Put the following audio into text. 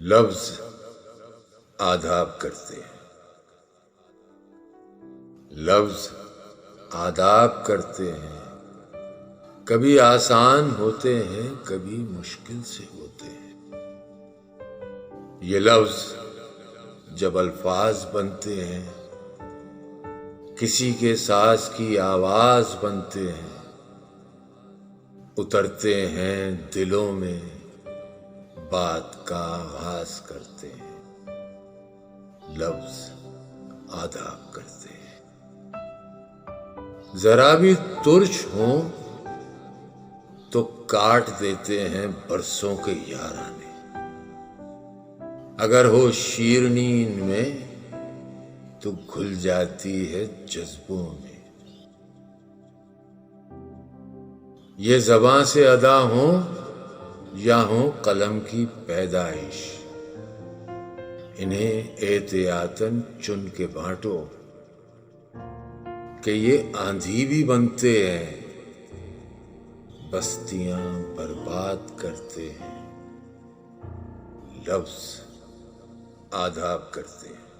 لفظ آداب کرتے ہیں، لفظ آداب کرتے ہیں، کبھی آسان ہوتے ہیں کبھی مشکل سے ہوتے ہیں۔ یہ لفظ جب الفاظ بنتے ہیں، کسی کے ساز کی آواز بنتے ہیں، اترتے ہیں دلوں میں، بات کا آغاز کرتے ہیں، لفظ آداب کرتے ہیں۔ ذرا بھی ترش ہوں تو کاٹ دیتے ہیں برسوں کے یارانے، اگر ہو شیرنی ان میں تو گھل جاتی ہے جذبوں میں۔ یہ زباں سے ادا ہوں یا ہوں قلم کی پیدائش، انہیں احتیاطاً چن کے بانٹو کہ یہ آندھی بھی بنتے ہیں، بستیاں برباد کرتے ہیں، لفظ آداب کرتے ہیں۔